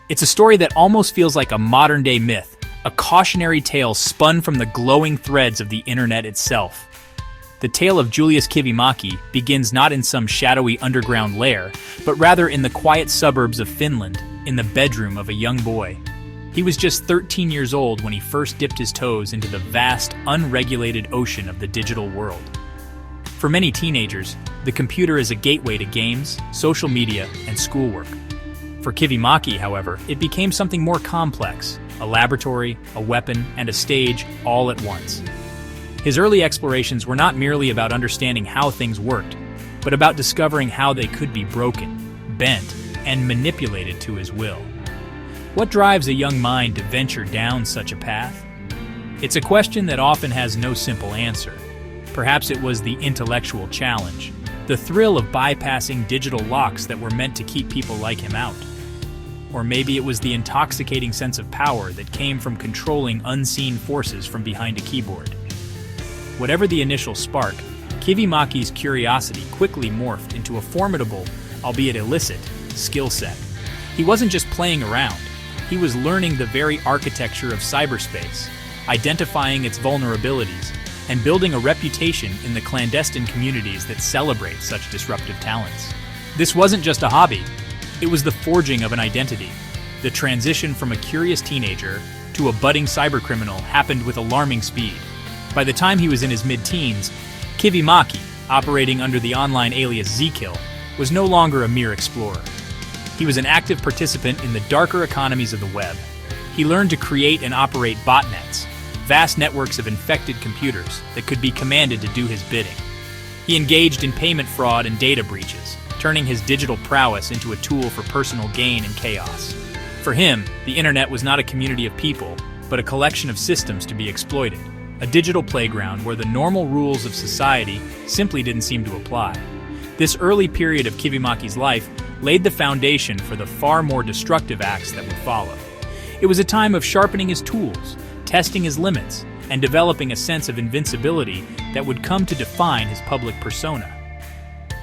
It's a story that almost feels like a modern-day myth, a cautionary tale spun from the glowing threads of the internet itself. The tale of Julius Kivimäki begins not in some shadowy underground lair, but rather in the quiet suburbs of Finland, in the bedroom of a young boy. He was just 13 years old when he first dipped his toes into the vast, unregulated ocean of the digital world. For many teenagers, the computer is a gateway to games, social media, and schoolwork. For Kivimäki, however, it became something more complex, a laboratory, a weapon, and a stage all at once. His early explorations were not merely about understanding how things worked, but about discovering how they could be broken, bent, and manipulated to his will. What drives a young mind to venture down such a path? It's a question that often has no simple answer. Perhaps it was the intellectual challenge, the thrill of bypassing digital locks that were meant to keep people like him out. Or maybe it was the intoxicating sense of power that came from controlling unseen forces from behind a keyboard. Whatever the initial spark, Kivimäki's curiosity quickly morphed into a formidable, albeit illicit, skill set. He wasn't just playing around. He was learning the very architecture of cyberspace, identifying its vulnerabilities, and building a reputation in the clandestine communities that celebrate such disruptive talents. This wasn't just a hobby. It was the forging of an identity. The transition from a curious teenager to a budding cybercriminal happened with alarming speed. By the time he was in his mid-teens, Kivimäki, operating under the online alias Zkill, was no longer a mere explorer. He was an active participant in the darker economies of the web. He learned to create and operate botnets, vast networks of infected computers that could be commanded to do his bidding. He engaged in payment fraud and data breaches, turning his digital prowess into a tool for personal gain and chaos. For him, the internet was not a community of people, but a collection of systems to be exploited. A digital playground where the normal rules of society simply didn't seem to apply. This early period of Kivimäki's life laid the foundation for the far more destructive acts that would follow. It was a time of sharpening his tools, testing his limits, and developing a sense of invincibility that would come to define his public persona.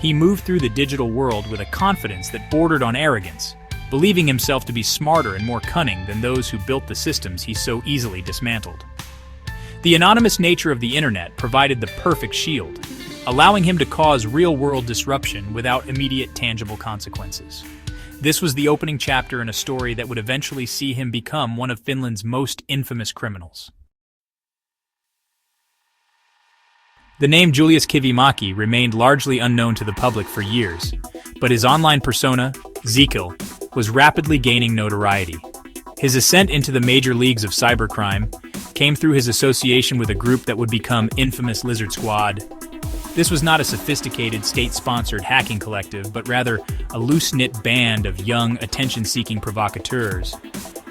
He moved through the digital world with a confidence that bordered on arrogance, believing himself to be smarter and more cunning than those who built the systems he so easily dismantled. The anonymous nature of the internet provided the perfect shield, allowing him to cause real-world disruption without immediate tangible consequences. This was the opening chapter in a story that would eventually see him become one of Finland's most infamous criminals. The name Julius Kivimäki remained largely unknown to the public for years, but his online persona, Zkill, was rapidly gaining notoriety. His ascent into the major leagues of cybercrime came through his association with a group that would become infamous Lizard Squad. This was not a sophisticated, state-sponsored hacking collective, but rather a loose-knit band of young, attention-seeking provocateurs.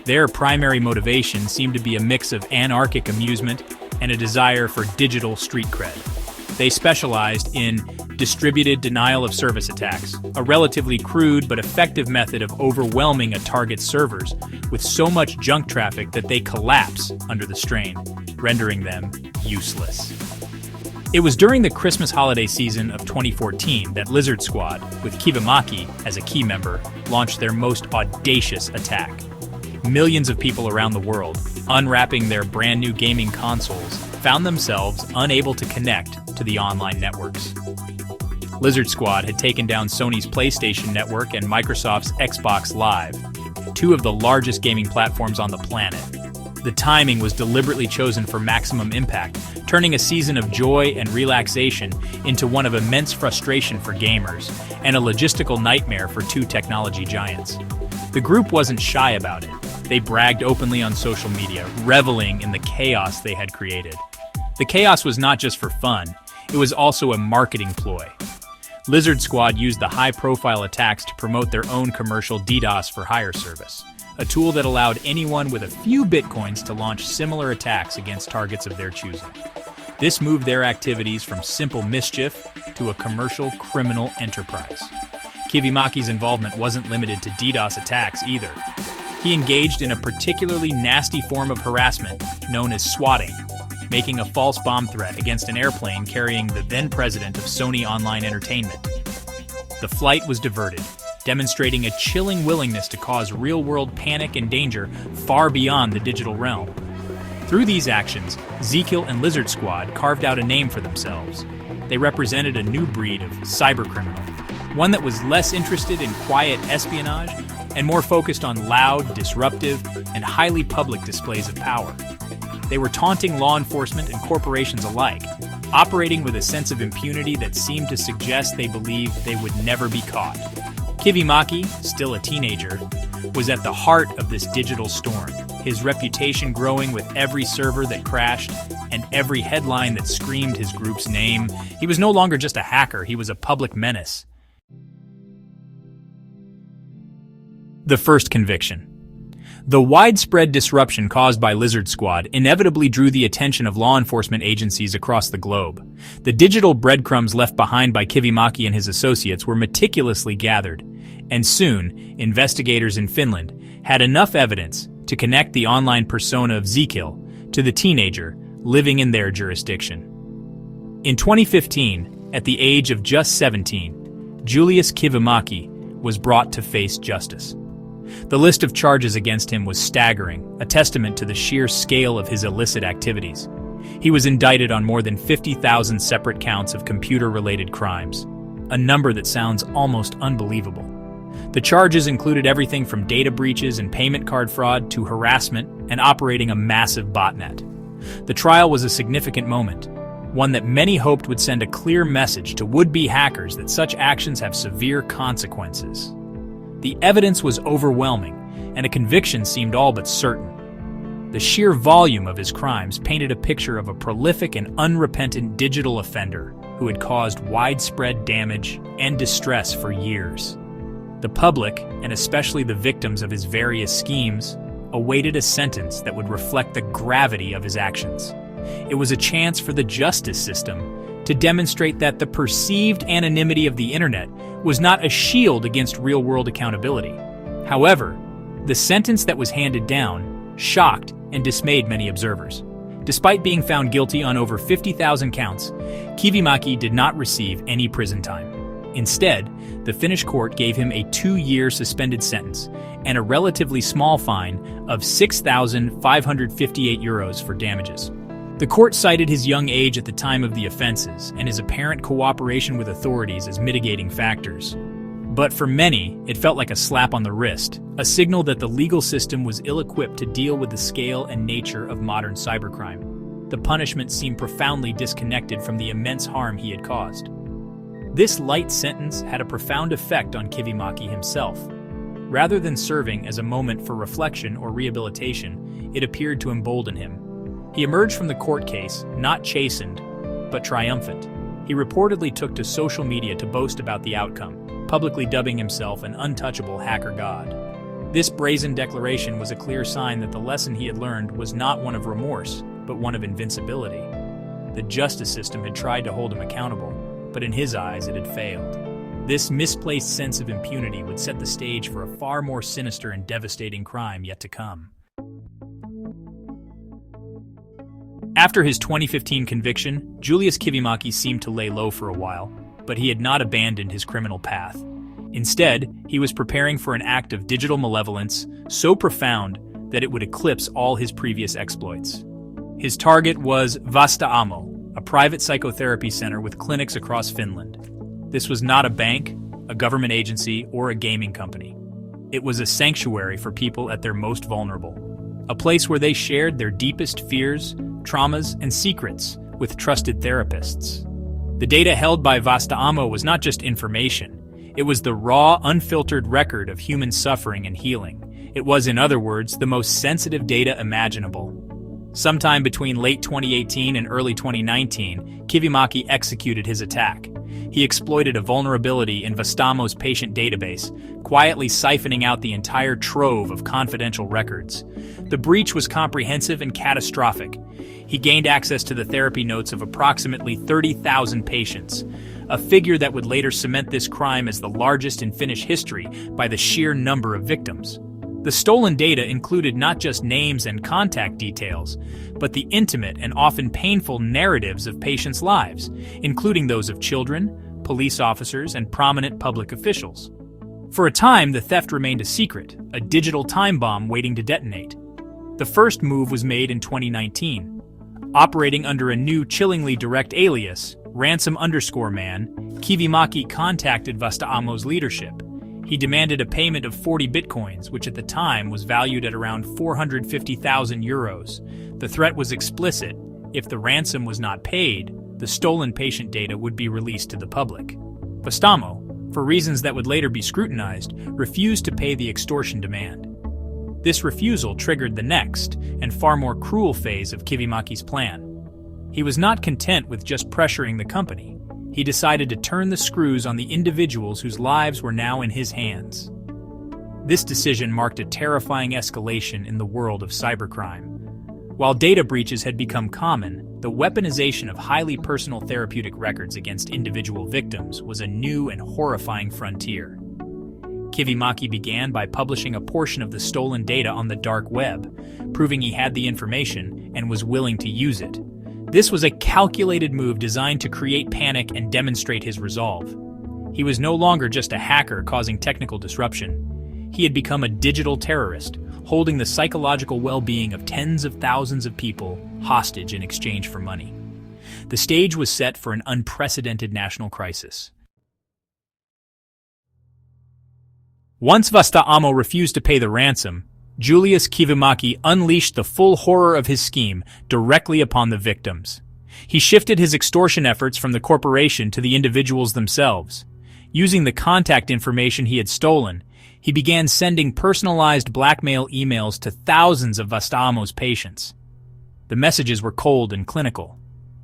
Their primary motivation seemed to be a mix of anarchic amusement and a desire for digital street cred. They specialized in distributed denial-of-service attacks, a relatively crude but effective method of overwhelming a target's servers with so much junk traffic that they collapse under the strain, rendering them useless. It was during the Christmas holiday season of 2014 that Lizard Squad, with Kivimäki as a key member, launched their most audacious attack. Millions of people around the world, unwrapping their brand new gaming consoles, found themselves unable to connect to the online networks. Lizard Squad had taken down Sony's PlayStation Network and Microsoft's Xbox Live, two of the largest gaming platforms on the planet. The timing was deliberately chosen for maximum impact, turning a season of joy and relaxation into one of immense frustration for gamers and a logistical nightmare for two technology giants. The group wasn't shy about it. They bragged openly on social media, reveling in the chaos they had created. The chaos was not just for fun, it was also a marketing ploy. Lizard Squad used the high-profile attacks to promote their own commercial DDoS for hire service, a tool that allowed anyone with a few bitcoins to launch similar attacks against targets of their choosing. This moved their activities from simple mischief to a commercial criminal enterprise. Kivimäki's involvement wasn't limited to DDoS attacks either. He engaged in a particularly nasty form of harassment known as swatting, making a false bomb threat against an airplane carrying the then president of Sony Online Entertainment. The flight was diverted, demonstrating a chilling willingness to cause real-world panic and danger far beyond the digital realm. Through these actions, Zekiel and Lizard Squad carved out a name for themselves. They represented a new breed of cybercriminal, one that was less interested in quiet espionage and more focused on loud, disruptive, and highly public displays of power. They were taunting law enforcement and corporations alike, operating with a sense of impunity that seemed to suggest they believed they would never be caught. Kivimäki, still a teenager, was at the heart of this digital storm, his reputation growing with every server that crashed and every headline that screamed his group's name. He was no longer just a hacker, he was a public menace. The first conviction. The widespread disruption caused by Lizard Squad inevitably drew the attention of law enforcement agencies across the globe. The digital breadcrumbs left behind by Kivimäki and his associates were meticulously gathered, and soon, investigators in Finland had enough evidence to connect the online persona of Zekiel to the teenager living in their jurisdiction. In 2015, at the age of just 17, Julius Kivimäki was brought to face justice. The list of charges against him was staggering, a testament to the sheer scale of his illicit activities. He was indicted on more than 50,000 separate counts of computer-related crimes, a number that sounds almost unbelievable. The charges included everything from data breaches and payment card fraud to harassment and operating a massive botnet. The trial was a significant moment, one that many hoped would send a clear message to would-be hackers that such actions have severe consequences. The evidence was overwhelming, and a conviction seemed all but certain. The sheer volume of his crimes painted a picture of a prolific and unrepentant digital offender who had caused widespread damage and distress for years. The public, and especially the victims of his various schemes, awaited a sentence that would reflect the gravity of his actions. It was a chance for the justice system to demonstrate that the perceived anonymity of the internet was not a shield against real-world accountability. However, the sentence that was handed down shocked and dismayed many observers. Despite being found guilty on over 50,000 counts, Kivimäki did not receive any prison time. Instead, the Finnish court gave him a 2-year suspended sentence and a relatively small fine of €6,558 for damages. The court cited his young age at the time of the offenses and his apparent cooperation with authorities as mitigating factors. But for many, it felt like a slap on the wrist, a signal that the legal system was ill-equipped to deal with the scale and nature of modern cybercrime. The punishment seemed profoundly disconnected from the immense harm he had caused. This light sentence had a profound effect on Kivimäki himself. Rather than serving as a moment for reflection or rehabilitation, it appeared to embolden him. He emerged from the court case, not chastened, but triumphant. He reportedly took to social media to boast about the outcome, publicly dubbing himself an untouchable hacker god. This brazen declaration was a clear sign that the lesson he had learned was not one of remorse, but one of invincibility. The justice system had tried to hold him accountable, but in his eyes it had failed. This misplaced sense of impunity would set the stage for a far more sinister and devastating crime yet to come. After his 2015 conviction, Julius Kivimäki seemed to lay low for a while, but he had not abandoned his criminal path. Instead, he was preparing for an act of digital malevolence so profound that it would eclipse all his previous exploits. His target was Vastaamo, a private psychotherapy center with clinics across Finland. This was not a bank, a government agency, or a gaming company. It was a sanctuary for people at their most vulnerable, a place where they shared their deepest fears, traumas, and secrets with trusted therapists. The data held by Vastaamo was not just information. It was the raw, unfiltered record of human suffering and healing. It was, in other words, the most sensitive data imaginable. Sometime between late 2018 and early 2019, Kivimäki executed his attack. He exploited a vulnerability in Vastaamo's patient database, quietly siphoning out the entire trove of confidential records. The breach was comprehensive and catastrophic. He gained access to the therapy notes of approximately 30,000 patients, a figure that would later cement this crime as the largest in Finnish history by the sheer number of victims. The stolen data included not just names and contact details, but the intimate and often painful narratives of patients' lives, including those of children, police officers, and prominent public officials. For a time, the theft remained a secret, a digital time bomb waiting to detonate. The first move was made in 2019. Operating under a new, chillingly direct alias, Ransom_Man, Kivimäki contacted Vastamo's leadership. He demanded a payment of 40 bitcoins, which at the time was valued at around 450,000 euros. The threat was explicit. If the ransom was not paid, the stolen patient data would be released to the public. Vastamo, for reasons that would later be scrutinized, refused to pay the extortion demand. This refusal triggered the next, and far more cruel phase of Kivimäki's plan. He was not content with just pressuring the company. He decided to turn the screws on the individuals whose lives were now in his hands. This decision marked a terrifying escalation in the world of cybercrime. While data breaches had become common, the weaponization of highly personal therapeutic records against individual victims was a new and horrifying frontier. Kivimäki began by publishing a portion of the stolen data on the dark web, proving he had the information and was willing to use it. This was a calculated move designed to create panic and demonstrate his resolve. He was no longer just a hacker causing technical disruption. He had become a digital terrorist, holding the psychological well-being of tens of thousands of people hostage in exchange for money. The stage was set for an unprecedented national crisis. Once Vastamo refused to pay the ransom, Julius Kivimäki unleashed the full horror of his scheme directly upon the victims. He shifted his extortion efforts from the corporation to the individuals themselves. Using the contact information he had stolen, he began sending personalized blackmail emails to thousands of Vastamo's patients. The messages were cold and clinical.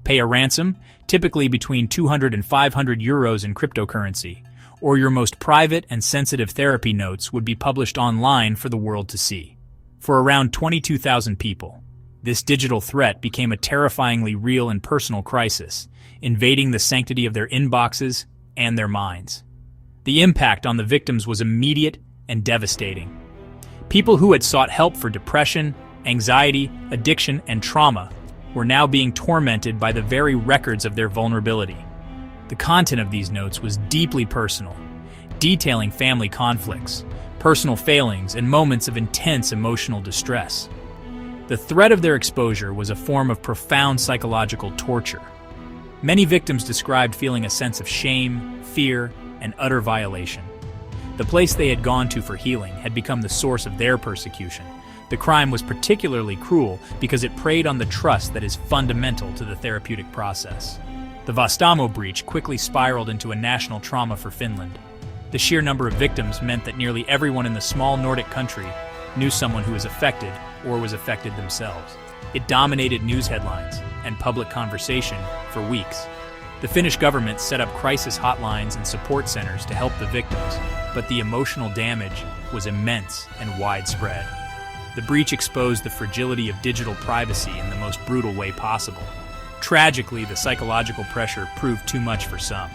Pay a ransom, typically between 200 and 500 euros in cryptocurrency, or your most private and sensitive therapy notes would be published online for the world to see. For around 22,000 people, this digital threat became a terrifyingly real and personal crisis, invading the sanctity of their inboxes and their minds. The impact on the victims was immediate and devastating. People who had sought help for depression, anxiety, addiction, and trauma were now being tormented by the very records of their vulnerability. The content of these notes was deeply personal, detailing family conflicts, personal failings, and moments of intense emotional distress. The threat of their exposure was a form of profound psychological torture. Many victims described feeling a sense of shame, fear, and utter violation. The place they had gone to for healing had become the source of their persecution. The crime was particularly cruel because it preyed on the trust that is fundamental to the therapeutic process. The Vastamo breach quickly spiraled into a national trauma for Finland. The sheer number of victims meant that nearly everyone in the small Nordic country knew someone who was affected or was affected themselves. It dominated news headlines and public conversation for weeks. The Finnish government set up crisis hotlines and support centers to help the victims, but the emotional damage was immense and widespread. The breach exposed the fragility of digital privacy in the most brutal way possible. Tragically, the psychological pressure proved too much for some,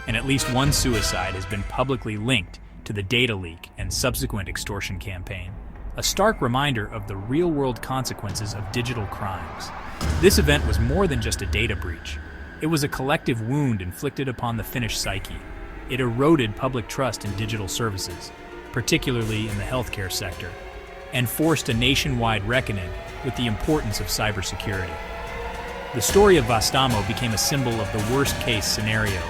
and at least one suicide has been publicly linked to the data leak and subsequent extortion campaign. A stark reminder of the real-world consequences of digital crimes. This event was more than just a data breach. It was a collective wound inflicted upon the Finnish psyche. It eroded public trust in digital services, particularly in the healthcare sector, and forced a nationwide reckoning with the importance of cybersecurity. The story of Vastamo became a symbol of the worst-case scenario,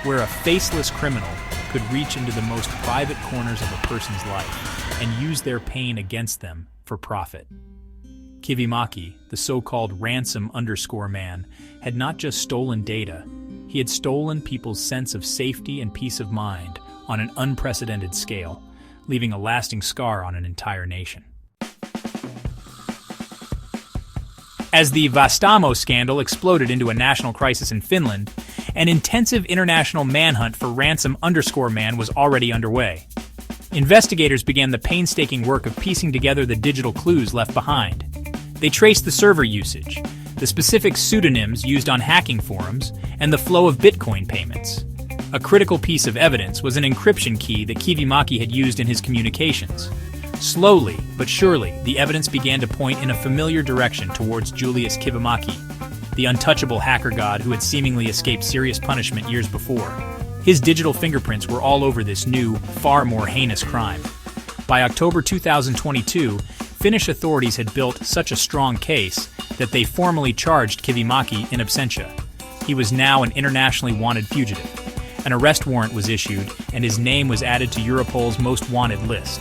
where a faceless criminal could reach into the most private corners of a person's life and use their pain against them for profit. Kivimäki, the so-called Ransom_Man, had not just stolen data, he had stolen people's sense of safety and peace of mind on an unprecedented scale, leaving a lasting scar on an entire nation. As the Vastamo scandal exploded into a national crisis in Finland, an intensive international manhunt for Ransom_Man was already underway. Investigators began the painstaking work of piecing together the digital clues left behind. They traced the server usage, the specific pseudonyms used on hacking forums, and the flow of Bitcoin payments. A critical piece of evidence was an encryption key that Kivimäki had used in his communications. Slowly, but surely, the evidence began to point in a familiar direction towards Julius Kivimäki, the untouchable hacker god who had seemingly escaped serious punishment years before. His digital fingerprints were all over this new, far more heinous crime. By October 2022, Finnish authorities had built such a strong case that they formally charged Kivimäki in absentia. He was now an internationally wanted fugitive. An arrest warrant was issued, and his name was added to Europol's most wanted list.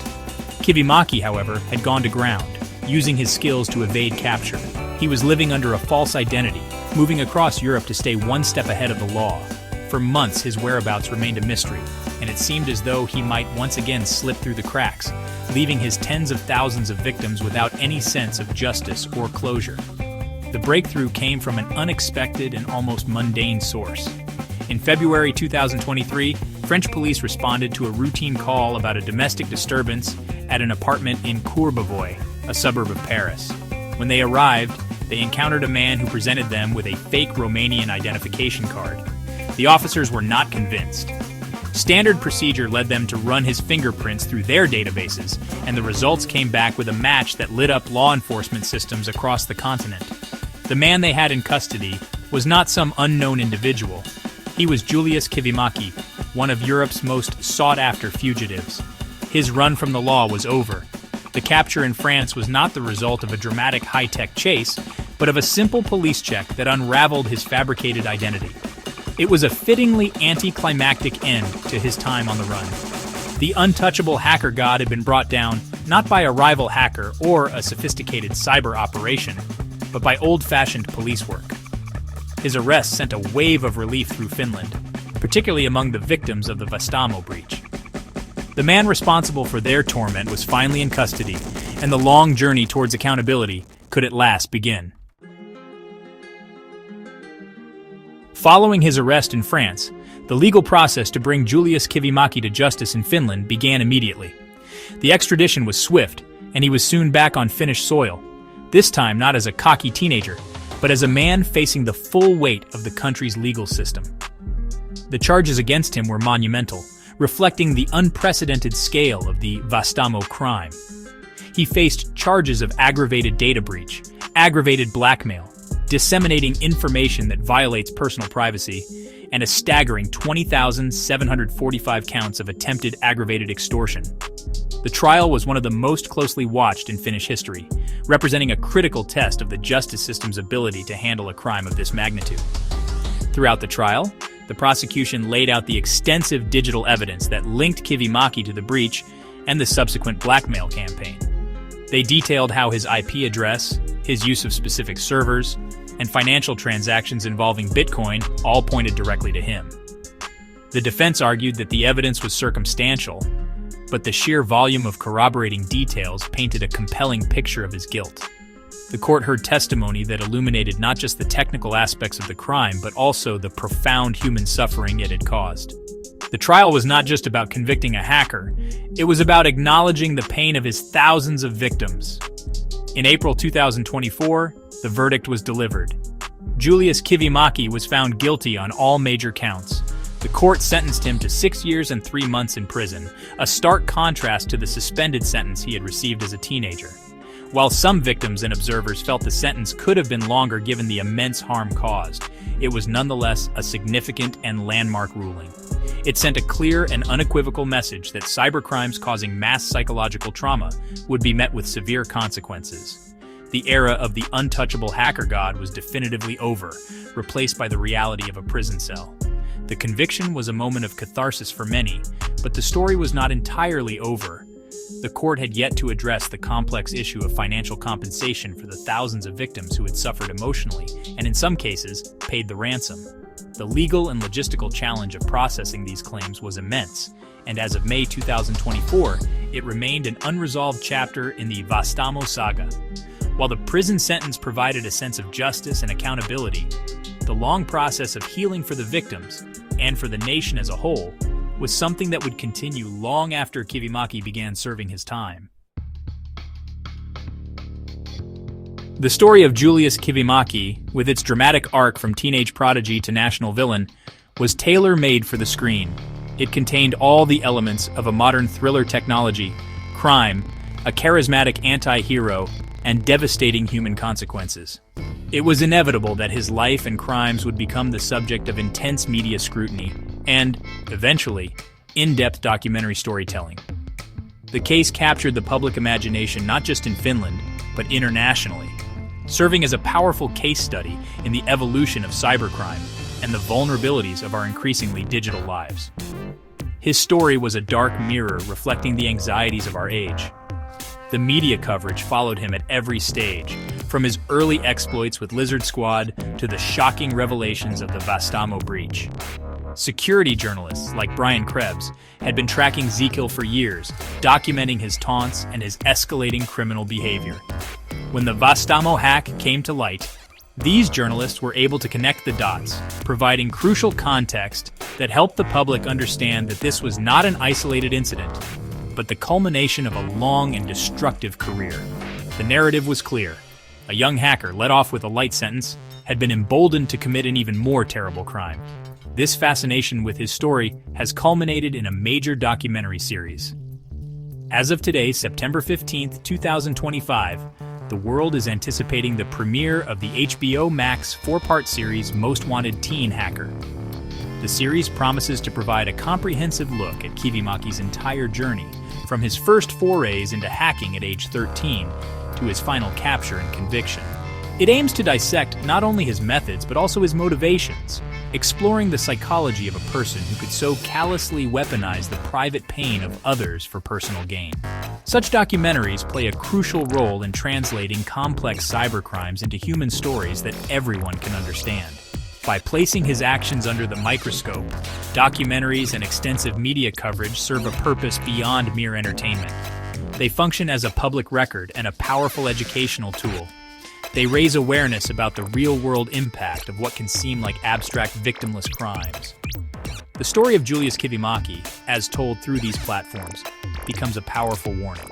Kivimäki, however, had gone to ground, using his skills to evade capture. He was living under a false identity, moving across Europe to stay one step ahead of the law. For months, his whereabouts remained a mystery, and it seemed as though he might once again slip through the cracks, leaving his tens of thousands of victims without any sense of justice or closure. The breakthrough came from an unexpected and almost mundane source. In February 2023, French police responded to a routine call about a domestic disturbance at an apartment in Courbevoie, a suburb of Paris. When they arrived, they encountered a man who presented them with a fake Romanian identification card. The officers were not convinced. Standard procedure led them to run his fingerprints through their databases, and the results came back with a match that lit up law enforcement systems across the continent. The man they had in custody was not some unknown individual. He was Julius Kivimäki, one of Europe's most sought-after fugitives. His run from the law was over. The capture in France was not the result of a dramatic high-tech chase, but of a simple police check that unraveled his fabricated identity. It was a fittingly anticlimactic end to his time on the run. The untouchable hacker god had been brought down not by a rival hacker or a sophisticated cyber operation, but by old-fashioned police work. His arrest sent a wave of relief through Finland, particularly among the victims of the Vastaamo breach. The man responsible for their torment was finally in custody, and the long journey towards accountability could at last begin. Following his arrest in France, the legal process to bring Julius Kivimäki to justice in Finland began immediately. The extradition was swift, and he was soon back on Finnish soil, this time not as a cocky teenager, but as a man facing the full weight of the country's legal system. The charges against him were monumental, reflecting the unprecedented scale of the Vastaamo crime. He faced charges of aggravated data breach, aggravated blackmail, disseminating information that violates personal privacy, and a staggering 20,745 counts of attempted aggravated extortion. The trial was one of the most closely watched in Finnish history, representing a critical test of the justice system's ability to handle a crime of this magnitude. Throughout the trial, the prosecution laid out the extensive digital evidence that linked Kivimäki to the breach and the subsequent blackmail campaign. They detailed how his IP address, his use of specific servers, and financial transactions involving Bitcoin all pointed directly to him. The defense argued that the evidence was circumstantial, but the sheer volume of corroborating details painted a compelling picture of his guilt. The court heard testimony that illuminated not just the technical aspects of the crime, but also the profound human suffering it had caused. The trial was not just about convicting a hacker, it was about acknowledging the pain of his thousands of victims. In April 2024, the verdict was delivered. Julius Kivimäki was found guilty on all major counts. The court sentenced him to 6 years and 3 months in prison, a stark contrast to the suspended sentence he had received as a teenager. While some victims and observers felt the sentence could have been longer given the immense harm caused, it was nonetheless a significant and landmark ruling. It sent a clear and unequivocal message that cybercrimes causing mass psychological trauma would be met with severe consequences. The era of the untouchable hacker god was definitively over, replaced by the reality of a prison cell. The conviction was a moment of catharsis for many, but the story was not entirely over. The court had yet to address the complex issue of financial compensation for the thousands of victims who had suffered emotionally, and in some cases, paid the ransom. The legal and logistical challenge of processing these claims was immense, and as of May 2024, it remained an unresolved chapter in the Vastaamo saga. While the prison sentence provided a sense of justice and accountability, the long process of healing for the victims, and for the nation as a whole, was something that would continue long after Kivimäki began serving his time. The story of Julius Kivimäki, with its dramatic arc from teenage prodigy to national villain, was tailor-made for the screen. It contained all the elements of a modern thriller technology, crime, a charismatic anti-hero, and devastating human consequences. It was inevitable that his life and crimes would become the subject of intense media scrutiny, and, eventually, in-depth documentary storytelling. The case captured the public imagination not just in Finland, but internationally, serving as a powerful case study in the evolution of cybercrime and the vulnerabilities of our increasingly digital lives. His story was a dark mirror reflecting the anxieties of our age. The media coverage followed him at every stage, from his early exploits with Lizard Squad to the shocking revelations of the Vastaamo breach. Security journalists like Brian Krebs had been tracking Zekil for years, documenting his taunts and his escalating criminal behavior. When the Vastaamo hack came to light, these journalists were able to connect the dots, providing crucial context that helped the public understand that this was not an isolated incident, but the culmination of a long and destructive career. The narrative was clear. A young hacker, let off with a light sentence, had been emboldened to commit an even more terrible crime. This fascination with his story has culminated in a major documentary series. As of today, September 15, 2025, the world is anticipating the premiere of the HBO Max 4-part series Most Wanted Teen Hacker. The series promises to provide a comprehensive look at Kivimäki's entire journey, from his first forays into hacking at age 13 to his final capture and conviction. It aims to dissect not only his methods but also his motivations, exploring the psychology of a person who could so callously weaponize the private pain of others for personal gain. Such documentaries play a crucial role in translating complex cybercrimes into human stories that everyone can understand. By placing his actions under the microscope, documentaries and extensive media coverage serve a purpose beyond mere entertainment. They function as a public record and a powerful educational tool. They raise awareness about the real-world impact of what can seem like abstract victimless crimes. The story of Julius Kivimäki, as told through these platforms, becomes a powerful warning.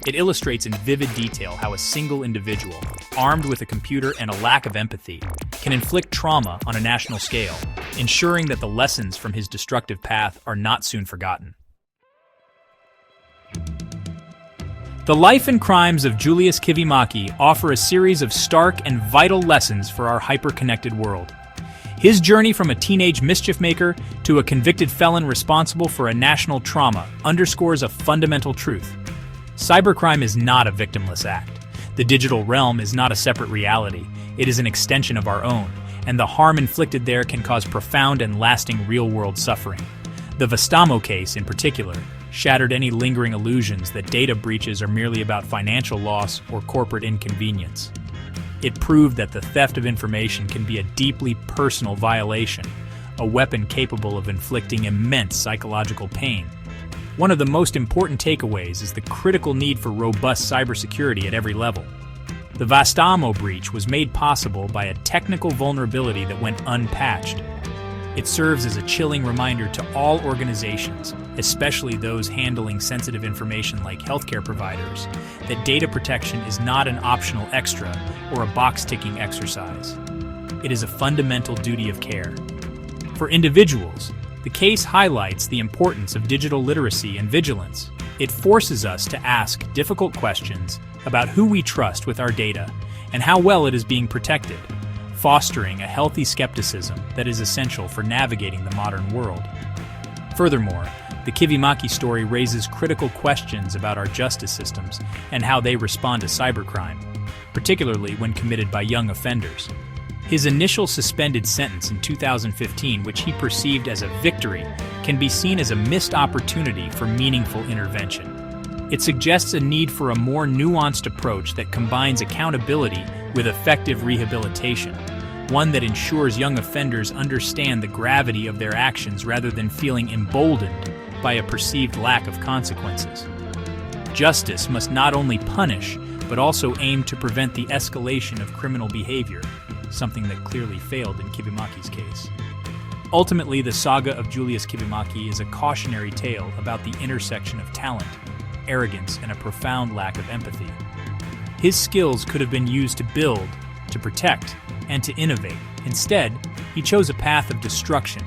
It illustrates in vivid detail how a single individual, armed with a computer and a lack of empathy, can inflict trauma on a national scale, ensuring that the lessons from his destructive path are not soon forgotten. The life and crimes of Julius Kivimäki offer a series of stark and vital lessons for our hyper-connected world. His journey from a teenage mischief maker to a convicted felon responsible for a national trauma underscores a fundamental truth. Cybercrime is not a victimless act. The digital realm is not a separate reality. It is an extension of our own, and the harm inflicted there can cause profound and lasting real-world suffering. The Vastaamo case, in particular, shattered any lingering illusions that data breaches are merely about financial loss or corporate inconvenience. It proved that the theft of information can be a deeply personal violation, a weapon capable of inflicting immense psychological pain. One of the most important takeaways is the critical need for robust cybersecurity at every level. The Vastaamo breach was made possible by a technical vulnerability that went unpatched. It serves as a chilling reminder to all organizations, especially those handling sensitive information like healthcare providers, that data protection is not an optional extra or a box-ticking exercise. It is a fundamental duty of care. For individuals, the case highlights the importance of digital literacy and vigilance. It forces us to ask difficult questions about who we trust with our data and how well it is being protected, fostering a healthy skepticism that is essential for navigating the modern world. Furthermore, the Kivimäki story raises critical questions about our justice systems and how they respond to cybercrime, particularly when committed by young offenders. His initial suspended sentence in 2015, which he perceived as a victory, can be seen as a missed opportunity for meaningful intervention. It suggests a need for a more nuanced approach that combines accountability with effective rehabilitation, one that ensures young offenders understand the gravity of their actions rather than feeling emboldened by a perceived lack of consequences. Justice must not only punish, but also aim to prevent the escalation of criminal behavior, something that clearly failed in Kivimäki's case. Ultimately, the saga of Julius Kivimäki is a cautionary tale about the intersection of talent, arrogance, and a profound lack of empathy. His skills could have been used to build, to protect, and to innovate. Instead, he chose a path of destruction.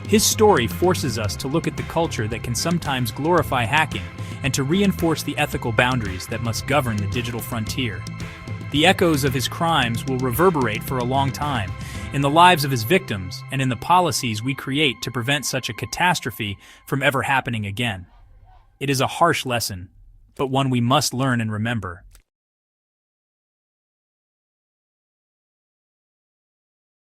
His story forces us to look at the culture that can sometimes glorify hacking and to reinforce the ethical boundaries that must govern the digital frontier. The echoes of his crimes will reverberate for a long time, in the lives of his victims, and in the policies we create to prevent such a catastrophe from ever happening again. It is a harsh lesson, but one we must learn and remember.